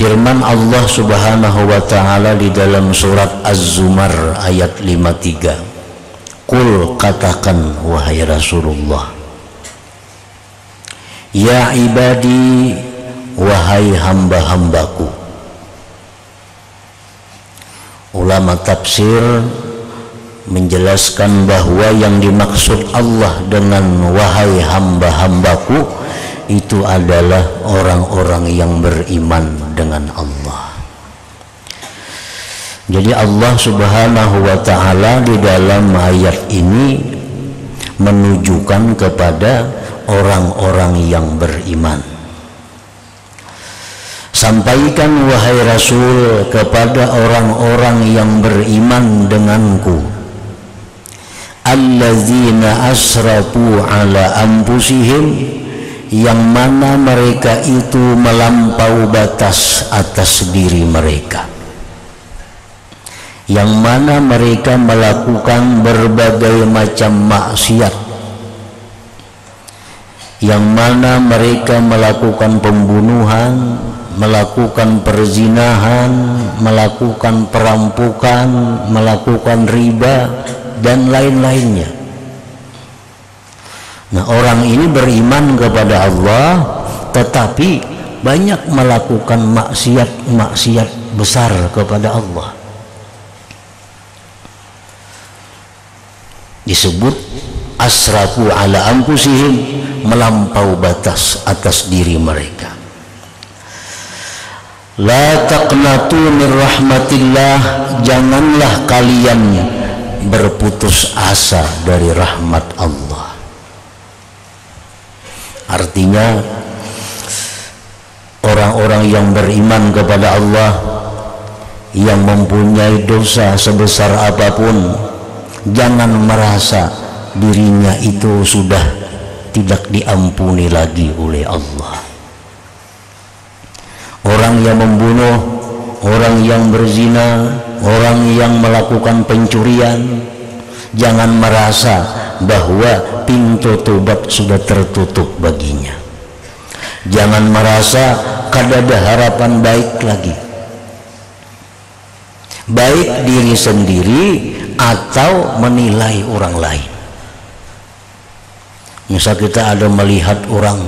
Firman Allah Subhanahu wa taala di dalam surat Az-Zumar ayat 53. Qul, katakan wahai Rasulullah, ya ibadi, wahai hamba-hambaku. Ulama tafsir menjelaskan bahwa yang dimaksud Allah dengan wahai hamba-hambaku itu adalah orang-orang yang beriman dengan Allah. Jadi Allah Subhanahu wa taala di dalam ayat ini menunjukkan kepada orang-orang yang beriman. Sampaikan wahai Rasul kepada orang-orang yang beriman denganku, alladzina asrafu ala anfusihim, yang mana mereka itu melampaui batas atas diri mereka, yang mana mereka melakukan berbagai macam maksiat, yang mana mereka melakukan pembunuhan, melakukan perzinahan, melakukan perampokan, melakukan riba dan lain-lainnya. Nah, orang ini beriman kepada Allah tetapi banyak melakukan maksiat besar kepada Allah. Disebut asrafu ala anfusihim, melampaui batas atas diri mereka. La taqnatu min rahmatillah, janganlah kalian berputus asa dari rahmat Allah. Artinya orang-orang yang beriman kepada Allah, yang mempunyai dosa sebesar apapun, jangan merasa dirinya itu sudah tidak diampuni lagi oleh Allah. Orang yang membunuh, orang yang berzina, orang yang melakukan pencurian, jangan merasa bahwa pintu tobat sudah tertutup baginya. Jangan merasa kada ada harapan baik lagi, baik diri sendiri atau menilai orang lain. Misal kita ada melihat orang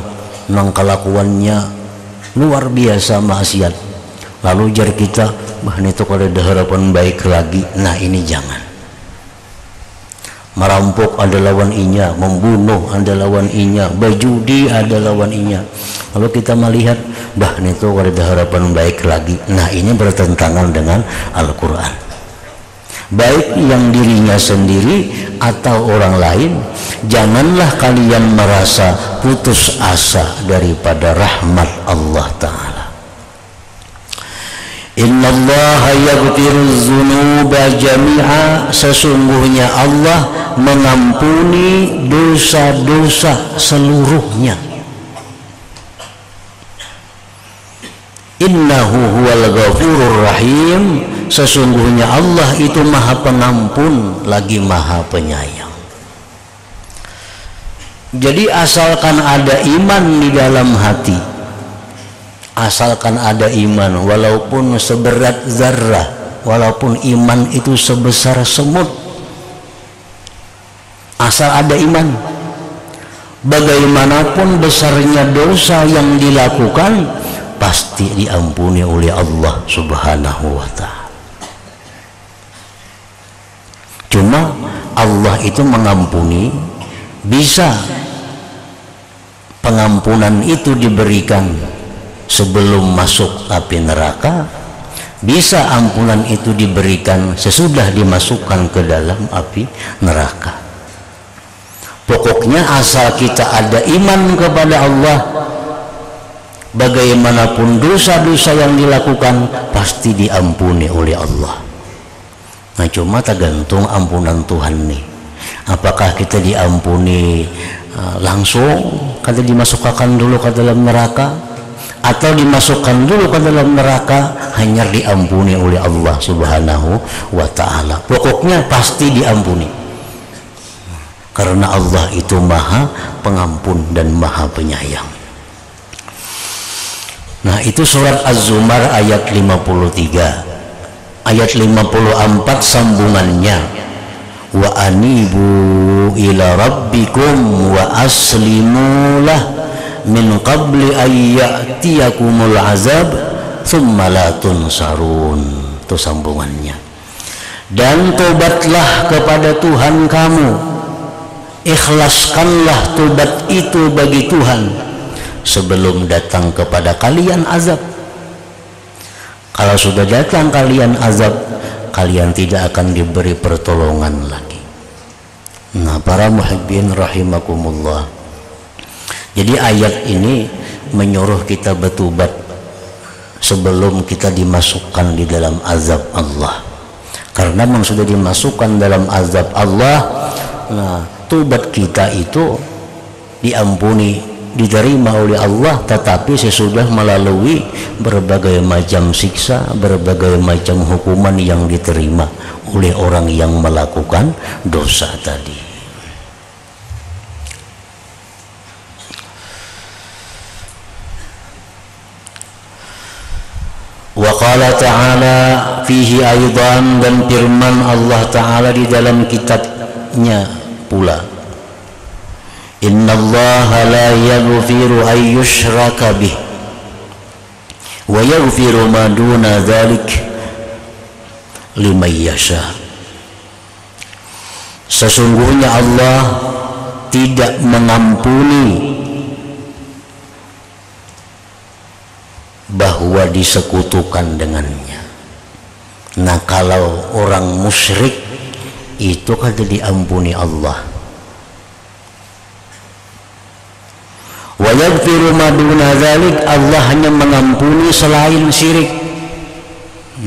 nang kelakuannya luar biasa maksiat, lalu jar kita, bah ini tuh kada ada harapan baik lagi. Nah, ini jangan. Merampok ada lawan inya, membunuh ada lawan inya, berjudi ada lawan inya. Kalau kita melihat, bah ini tuh ada harapan baik lagi. Nah, ini bertentangan dengan Al-Quran. Baik yang dirinya sendiri atau orang lain, janganlah kalian merasa putus asa daripada rahmat Allah Ta'ala. Innallaha yaghfiruz dzunuba jami'a, sesungguhnya Allah mengampuni dosa-dosa seluruhnya. Innahu huwal ghafurur rahim, sesungguhnya Allah itu maha pengampun lagi maha penyayang. Jadi asalkan ada iman di dalam hati, asalkan ada iman walaupun seberat zarrah, walaupun iman itu sebesar semut, asal ada iman, bagaimanapun besarnya dosa yang dilakukan pasti diampuni oleh Allah Subhanahu wa ta'ala. Cuma Allah itu mengampuni, bisa pengampunan itu diberikan sebelum masuk api neraka, bisa ampunan itu diberikan sesudah dimasukkan ke dalam api neraka. Pokoknya asal kita ada iman kepada Allah, bagaimanapun dosa-dosa yang dilakukan pasti diampuni oleh Allah. Nah, cuma tergantung ampunan Tuhan nih. Apakah kita diampuni langsung, kada dimasukkan dulu ke dalam neraka, atau dimasukkan dulu ke dalam neraka hanya diampuni oleh Allah Subhanahu wa ta'ala. Pokoknya pasti diampuni, karena Allah itu maha pengampun dan maha penyayang. Nah, itu surat Az-Zumar ayat 53. Ayat 54 sambungannya, wa anibu ila rabbikum wa aslimu lah min qabli ayyatiyakumul azab thumma la tunsarun. Itu sambungannya. Dan tobatlah kepada Tuhan kamu, ikhlaskanlah tobat itu bagi Tuhan sebelum datang kepada kalian azab. Kalau sudah datang kalian azab, kalian tidak akan diberi pertolongan lagi. Nah, para muhibbin rahimakumullah, jadi ayat ini menyuruh kita bertobat sebelum kita dimasukkan di dalam azab Allah. Karena memang sudah dimasukkan dalam azab Allah, nah, tobat kita itu diampuni, diterima oleh Allah, tetapi sesudah melalui berbagai macam siksa, berbagai macam hukuman yang diterima oleh orang yang melakukan dosa tadi. Wa qala ta'ala fihi aidan, dan firman Allah Ta'ala di dalam kitabnya pula, innallaha la yaghfiru an yushraka bih wa yaghfiru ma duna dzalik liman yasha. Sesungguhnya Allah tidak mengampuni bahwa disekutukan dengannya. Nah, kalau orang musyrik itu kan diampuni Allah. Wa yaghfiru ma duna dzalik, Allah hanya mengampuni selain syirik.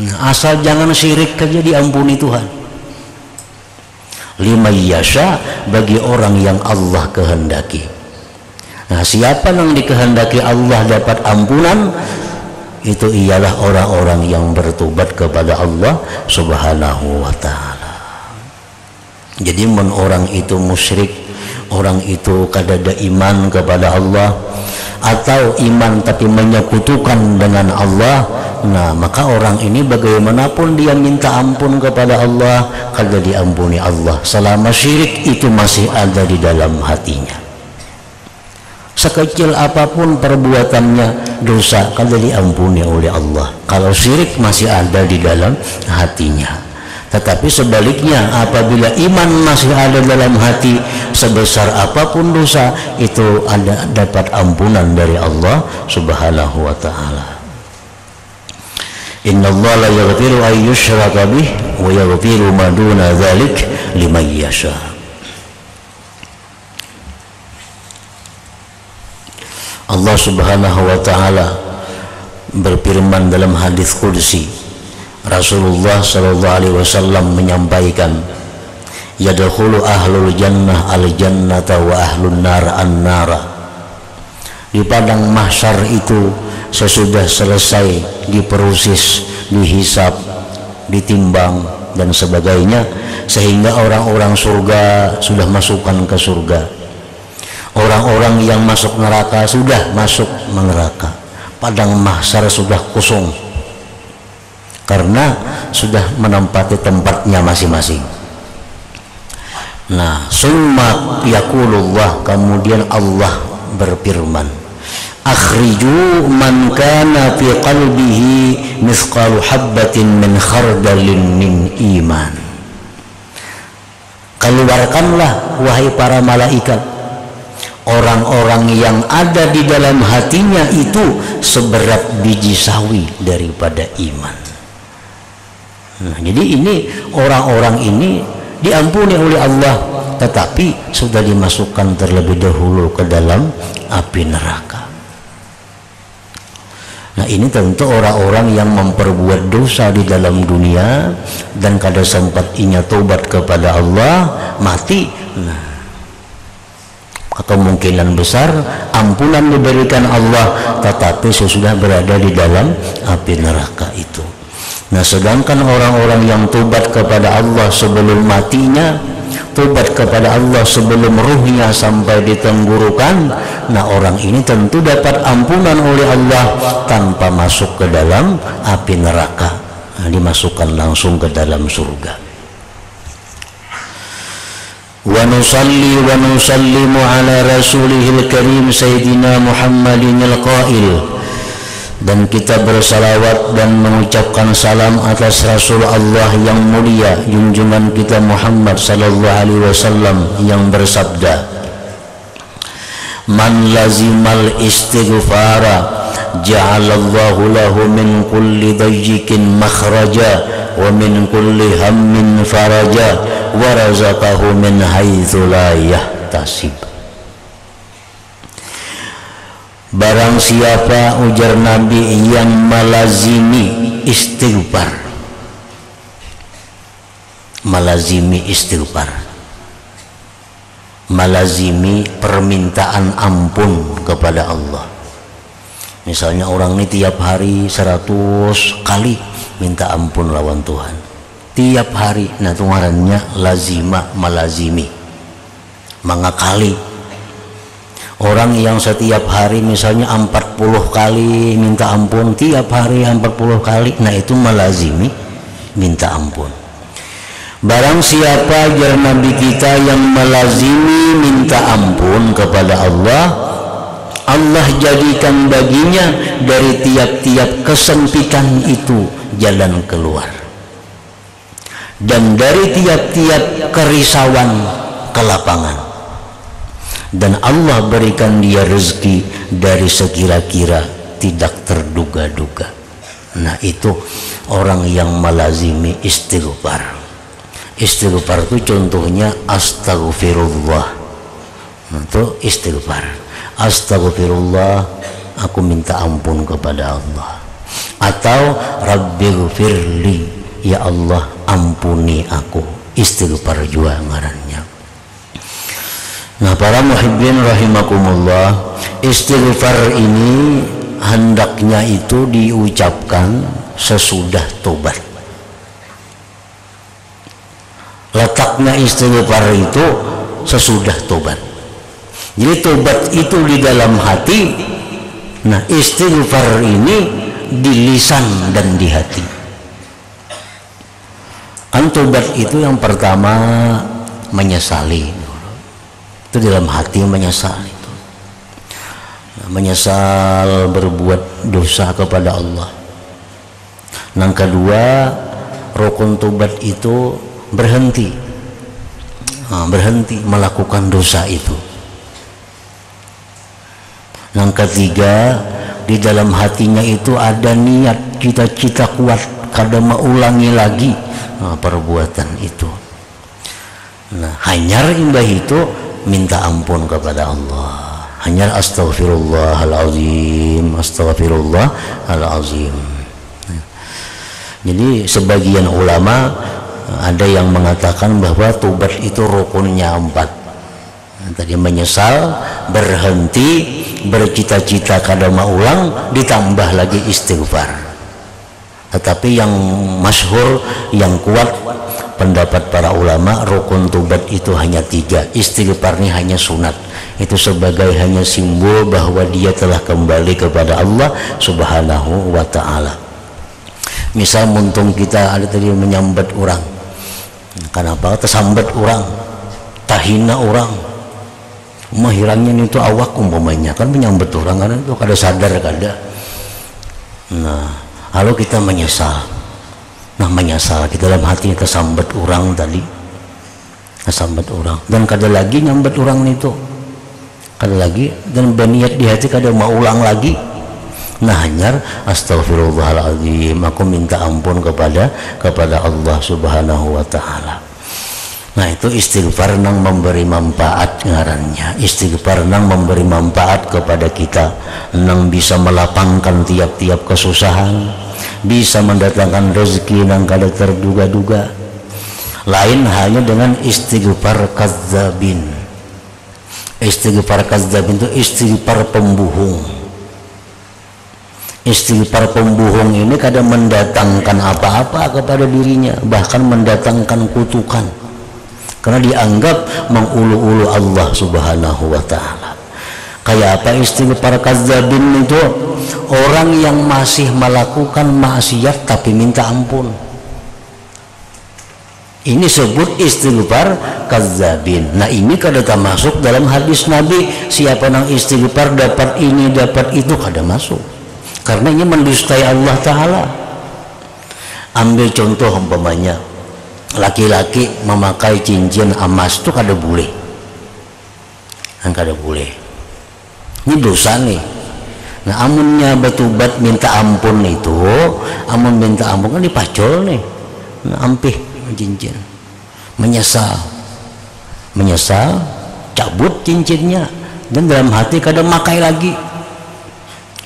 Nah, asal jangan syirik saja diampuni Tuhan. Liman yasha, bagi orang yang Allah kehendaki. Nah, siapa yang dikehendaki Allah dapat ampunan, itu ialah orang-orang yang bertobat kepada Allah Subhanahu wa ta'ala. Jadi mun orang itu musyrik, orang itu kadada iman kepada Allah, atau iman tapi menyekutukan dengan Allah, nah maka orang ini bagaimanapun dia minta ampun kepada Allah, kada diampuni Allah selama syirik itu masih ada di dalam hatinya. Sekecil apapun perbuatannya dosa, kada diampuni oleh Allah kalau syirik masih ada di dalam hatinya. Tetapi sebaliknya, apabila iman masih ada dalam hati, sebesar apapun dosa itu ada dapat ampunan dari Allah Subhanahu wa ta'ala. Innallaha la yaghfiru an yushraka bih wa yaghfiru ma duna dzalik liman yasha. Allah Subhanahu wa ta'ala berfirman dalam hadis qudsi, Rasulullah sallallahu alaihi wasallam menyampaikan, yadkhulu ahlul jannah al jannata wa ahlun nar an nara. Di padang mahsyar itu sesudah selesai diproses, dihisab, ditimbang dan sebagainya, sehingga orang-orang surga sudah masukkan ke surga, orang-orang yang masuk neraka sudah masuk neraka. Padang mahsyar sudah kosong karena sudah menempati tempatnya masing-masing. Nah, summa yaqulullah, kemudian Allah berfirman, akhriju man kana fi qalbihi mithqalu habbatin min khardalin min iman. Keluarkanlah wahai para malaikat orang-orang yang ada di dalam hatinya itu seberat biji sawi daripada iman. Nah, jadi ini orang-orang ini diampuni oleh Allah, tetapi sudah dimasukkan terlebih dahulu ke dalam api neraka. Nah, ini tentu orang-orang yang memperbuat dosa di dalam dunia dan kada sempat inya tobat kepada Allah, mati. Nah, kemungkinan besar ampunan diberikan Allah, tetapi sesudah berada di dalam api neraka itu. Nah, sedangkan orang-orang yang tobat kepada Allah sebelum matinya, tobat kepada Allah sebelum ruhnya sampai di tenggorokan, nah orang ini tentu dapat ampunan oleh Allah tanpa masuk ke dalam api neraka, nah, dimasukkan langsung ke dalam surga. Wa nusalli wa nusallimu ala rasulihil karim sayyidina Muhammadin al-qail, dan kita bersalawat dan mengucapkan salam atas Rasul Allah yang mulia, junjungan kita Muhammad sallallahu alaihi wasallam yang bersabda, man lazimal istighfara ja'alallahu lahu min kulli dayyikin makhraja wa min kulli hammin faraja wa razaqahu min haitsu la yahtasib. Barang siapa, ujar Nabi, yang melazimi istighfar, melazimi istighfar, melazimi permintaan ampun kepada Allah. Misalnya orang ini tiap hari 100 kali minta ampun lawan Tuhan, tiap hari, nah itu ngarannya lazima, melazimi, mengakali. Orang yang setiap hari misalnya 40 kali minta ampun, tiap hari 40 kali, nah itu melazimi minta ampun. Barang siapa, jar Nabi kita, yang melazimi minta ampun kepada Allah, Allah jadikan baginya dari tiap-tiap kesempitan itu jalan keluar, dan dari tiap-tiap kerisauan kelapangan, dan Allah berikan dia rezeki dari sekira-kira tidak terduga-duga. Nah itu orang yang melazimi istighfar. Istighfar itu contohnya astagfirullah, itu istighfar. Astagfirullah, aku minta ampun kepada Allah. Atau rabbighfirli, ya Allah ampuni aku, istighfar juga ngarannya. Nah para muhibbin rahimakumullah, istighfar ini hendaknya itu diucapkan sesudah tobat. Letaknya istighfar itu sesudah tobat. Jadi tobat itu di dalam hati, nah istighfar ini di lisan dan di hati. Kan tobat itu yang pertama menyesali, itu dalam hati menyesal itu, menyesal berbuat dosa kepada Allah. Yang kedua, rukun tobat itu berhenti, berhenti melakukan dosa itu. Yang ketiga, di dalam hatinya itu ada niat, cita-cita kuat kada mengulangi lagi perbuatan itu. Nah hanyar imbah itu minta ampun kepada Allah, hanya astaghfirullahalazim, astaghfirullahalazim. Jadi sebagian ulama ada yang mengatakan bahwa tobat itu rukunnya 4. Tadi menyesal, berhenti, bercita-cita kada mau ulang, ditambah lagi istighfar. Tetapi yang masyhur, yang kuat pendapat para ulama, rukun tobat itu hanya 3. Istighfar ini hanya sunat, itu sebagai hanya simbol bahwa dia telah kembali kepada Allah subhanahu wa ta'ala. Misal muntung kita ada tadi menyambat orang, kenapa tersambat orang, tahina orang, mahirangnya itu awak umpamanya, kan menyambat orang kan itu kada sadar kada. Nah lalu kita menyesal, nah menyesal kita dalam hati tersambat orang tadi, tersambat orang, dan kada lagi nyambat orang itu, kada lagi, dan berniat di hati kada mau ulang lagi. Nah hanyar astaghfirullahaladzim, aku minta ampun kepada Allah subhanahu wa ta'ala. Nah itu istighfar nang memberi manfaat ngarannya. Istighfar nang memberi manfaat kepada kita, nang bisa melapangkan tiap-tiap kesusahan, bisa mendatangkan rezeki nang kada terduga-duga. Lain hanya dengan istighfar kadzabin. Istighfar kadzabin itu istighfar pembohong. Istighfar pembohong ini kadang mendatangkan apa-apa kepada dirinya, bahkan mendatangkan kutukan. karena dianggap mengulu-ulu Allah Subhanahu wa ta'ala. Kayak apa istighfar kadzabin itu? Orang yang masih melakukan maksiat tapi minta ampun. Ini sebut istighfar kadzabin. Nah, ini kada masuk dalam hadis Nabi, siapa yang istighfar dapat ini dapat itu, kada masuk. Karena ini mendustai Allah Ta'ala. Ambil contoh umpamanya laki-laki memakai cincin emas itu kada boleh. Kada boleh. Ini dosa nih. Nah, amunnya betubat minta ampun itu, amun minta ampun kan dipacol nih. Nah, ampih cincin, menyesal, cabut cincinnya, dan dalam hati kadang makai lagi.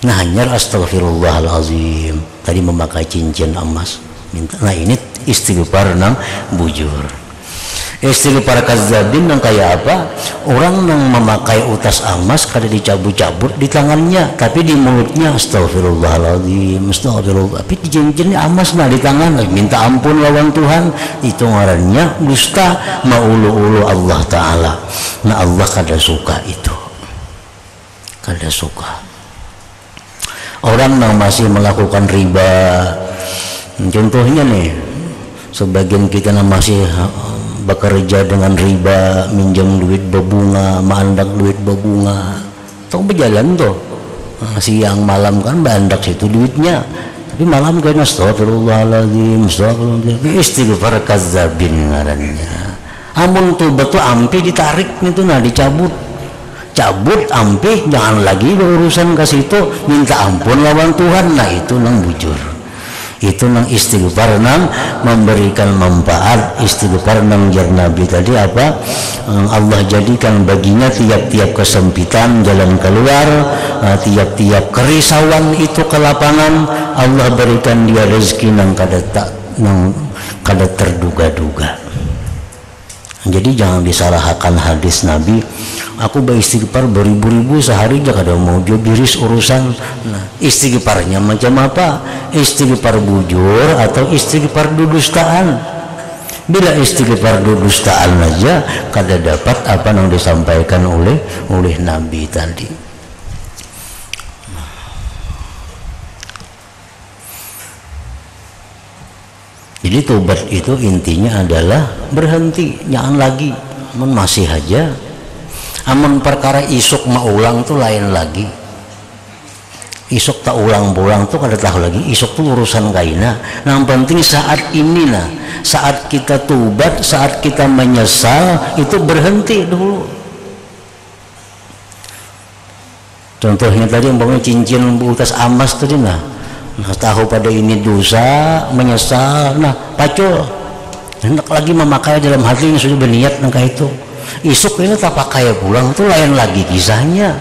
Nah, hanya astagfirullahalazim, tadi memakai cincin emas, minta. Nah, ini istighfar nang bujur. Istighfar kadzabin nang kayak apa? Orang nang memakai utas emas kada dicabut-cabut di tangannya, tapi di mulutnya astagfirullahaladzim, astagfirullah. Tapi di cincinnya emas nah di tangan, minta ampun lawan Tuhan. Itu ngarannya dusta, maulu-ulu Allah Ta'ala. Nah, Allah kada suka itu, kada suka. Orang yang masih melakukan riba, contohnya nih, sebagian kita yang masih bekerja dengan riba, minjam duit berbunga, mandak duit berbunga, tuh berjalan tuh siang malam kan bandak situ duitnya, tapi malam kan astagfirullahaladzim, istighfar kadzabin ngarannya. Amun tuh betul ampi ditarik itu, nah dicabut, cabut ampi, jangan lagi berurusan ke situ, minta ampun lawan Tuhan. Nah, itu nang bujur, itu nang istighfar nang memberikan manfaat. Istighfar nang jar Nabi tadi apa? Allah jadikan baginya tiap-tiap kesempitan jalan keluar, tiap-tiap kerisauan itu ke lapangan, Allah berikan dia rezeki nang kada terduga-duga. Jadi jangan disalahkan hadis Nabi, aku beristighfar beribu-ribu sehari aja kada mau biris urusan. Nah, istighfarnya macam apa? Istighfar bujur atau istighfar dudustaan? Bila istighfar dudustaan aja kada dapat apa yang disampaikan oleh Nabi tadi. Jadi tobat itu intinya adalah berhenti, jangan lagi. Amun masih aja, amun perkara isuk maulang tuh lain lagi. Isuk tak ulang-ulang tuh kada tahu lagi. Isuk tuh urusan kaina. Nah, yang penting saat ini nah, saat kita tobat, saat kita menyesal itu berhenti dulu. Contohnya tadi umpamanya cincin utas emas tadi nah. Nah, tahu pada ini dosa, menyesal, nah pacul, hendak lagi memakai dalam hati yang sudah berniat nangka itu. Isuk ini tak pakai pulang itu lain lagi kisahnya.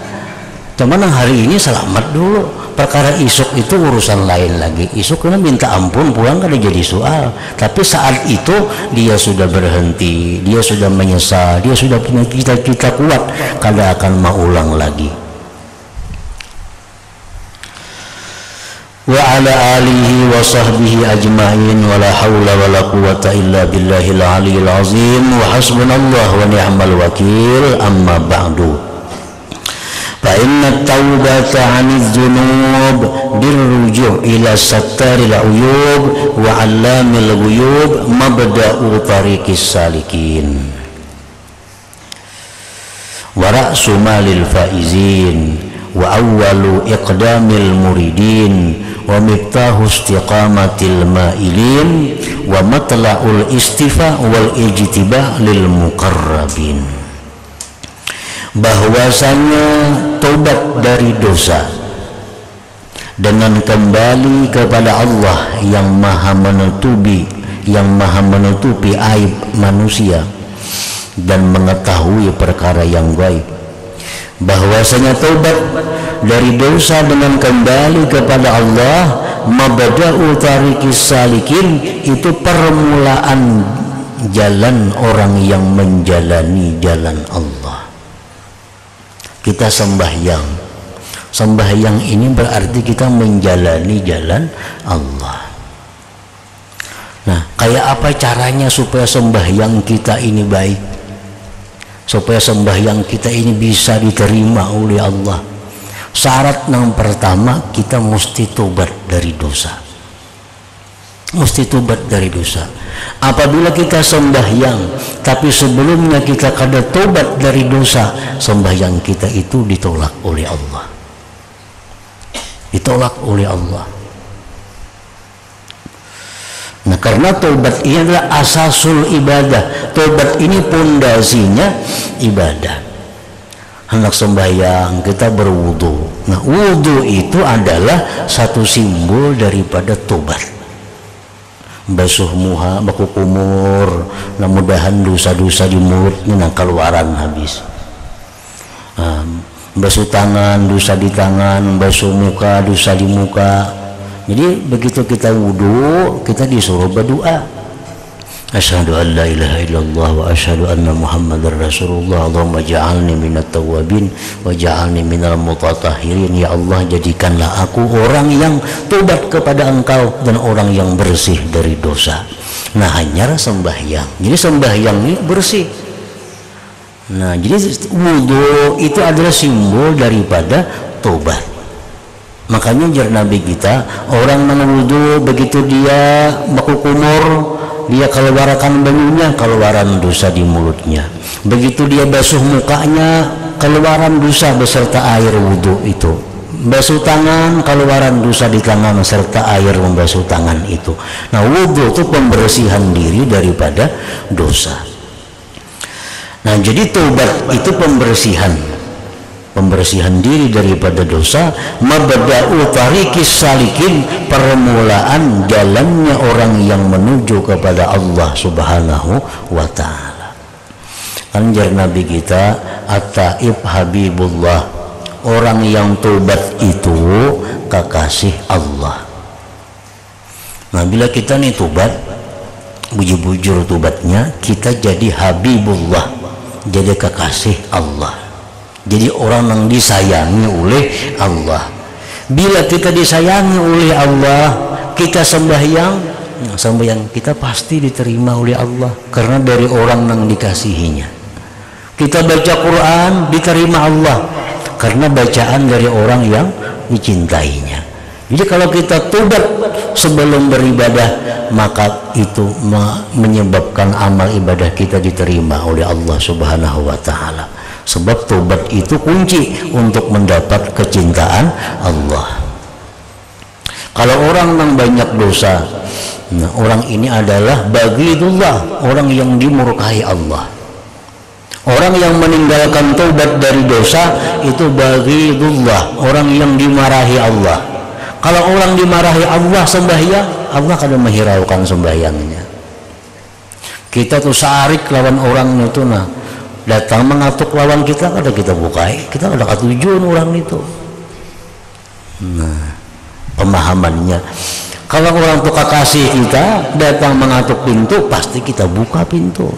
Cuman yang hari ini selamat dulu. Perkara isuk itu urusan lain lagi. Isuk ini minta ampun pulang kada jadi soal. Tapi saat itu dia sudah berhenti, dia sudah menyesal, dia sudah punya cita-cita kuat, kada akan mengulang lagi. Wa ala alihi wa sahbihi ajma'in wa la hawla wa la quwata illa billahil aliyil azim wa hasbunallah wa ni'mal wakil. Amma ba'du, fa inna tawbata 'anil dzunub birruju' ila sattaril uyub wa 'allamil ghuyub mabda'u tariqis salikin wa ra'su malil faizin wa awwalu iqdamil muridin wa miftahu istiqamatil mailin wa matla'ul istifa wal ijtiba lil muqarrabin. Bahwasanya tobat dari dosa dengan kembali kepada Allah yang maha menutupi aib manusia dan mengetahui perkara yang gaib. Bahwasanya tobat dari dosa dengan kembali kepada Allah, mabda'u tariqis salikin, itu permulaan jalan orang yang menjalani jalan Allah. Kita sembahyang ini berarti kita menjalani jalan Allah. Nah, Kayak apa caranya supaya sembahyang kita ini baik, supaya sembahyang kita ini bisa diterima oleh Allah? Syarat yang pertama, kita mesti tobat dari dosa. Mesti tobat dari dosa. Apabila kita sembahyang tapi sebelumnya kita kada tobat dari dosa, sembahyang kita itu ditolak oleh Allah. Ditolak oleh Allah. Nah, karena tobat ini adalah asasul ibadah. Tobat ini pondasinya ibadah. Hendak sembahyang kita berwudu. Nah, wudu itu adalah satu simbol daripada tobat. Basuh muha, baku kumur, nah mudahan dosa-dosa di mulutnya nah keluaran habis. Basuh tangan, dosa di tangan, basuh muka, dosa di muka. Jadi begitu kita wudu, kita disuruh berdoa. Asyhadu an la ilaha illallah wa asyhadu anna Muhammadar Rasulullah. Allahumma ja'alni minat tawabin wa ja'alni minal mutatahhirin. Ya Allah, jadikanlah aku orang yang tobat kepada Engkau dan orang yang bersih dari dosa. Nah, hanya sembahyang. Jadi sembahyang ini bersih. Nah, jadi wudu itu adalah simbol daripada tobat. Makanya jar Nabi kita, orang yang wudu begitu dia baku kumur, dia keluarkan banyunya, keluaran dosa di mulutnya. Begitu dia basuh mukanya, keluaran dosa beserta air wudu itu. Basuh tangan, keluaran dosa di tangan serta air membasuh tangan itu. Nah, wudu itu pembersihan diri daripada dosa. Nah, jadi tobat itu pembersihan diri daripada dosa. Mabda'u tariqis salikin, permulaan jalannya orang yang menuju kepada Allah Subhanahu wa ta'ala. Anjar Nabi kita, at-taib habibullah, orang yang tobat itu kekasih Allah. Nah, bila kita nih tobat, bujur-bujur tobatnya, kita jadi habibullah, jadi kekasih Allah. Jadi orang yang disayangi oleh Allah. Bila kita disayangi oleh Allah, kita sembahyang kita pasti diterima oleh Allah, karena dari orang yang dikasihinya. Kita baca Quran, diterima Allah karena bacaan dari orang yang dicintainya. Jadi kalau kita tobat sebelum beribadah, maka itu menyebabkan amal ibadah kita diterima oleh Allah Subhanahu wa ta'ala. Sebab tobat itu kunci untuk mendapat kecintaan Allah. Kalau orang yang banyak dosa, nah orang ini adalah baghidullah, orang yang dimurkai Allah. Orang yang meninggalkan tobat dari dosa itu baghidullah, orang yang dimarahi Allah. Kalau orang dimarahi Allah sembahyang, Allah akan menghiraukan sembahyangnya. Kita tuh sarik lawan orang itu, nah datang mengatuk lawan kita, kada kita bukai, kita kada katujuan orang itu. Nah, pemahamannya, kalau orang tuh kekasih kita datang mengatuk pintu, pasti kita buka pintu.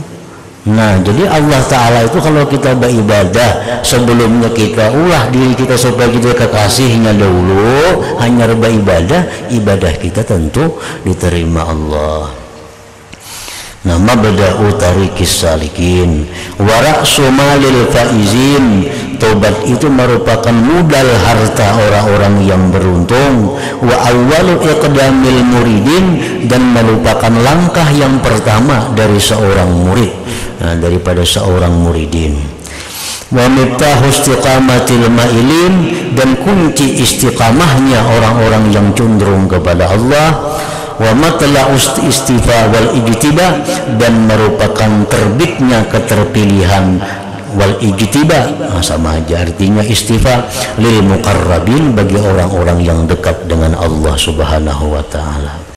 Nah, jadi Allah Ta'ala itu kalau kita beribadah, sebelumnya kita ulah diri kita supaya kita kekasihnya dahulu, hanya beribadah, ibadah kita tentu diterima Allah. Nama bada'u tariqis salikin wa ra'su malil faizin. Tobat itu merupakan modal harta orang-orang yang beruntung. Wa awwalu iqdamil muridin, dan merupakan langkah yang pertama dari seorang murid, daripada seorang muridin. Wa miftahu istiqamatil mailin, dan kunci istiqamahnya orang-orang yang cenderung kepada Allah. Wa matla'u istifa wal ijtiba, dan merupakan terbitnya keterpilihan wal ijtiba, sama aja artinya istifa, lil muqarrabin, bagi orang-orang yang dekat dengan Allah Subhanahu wa ta'ala.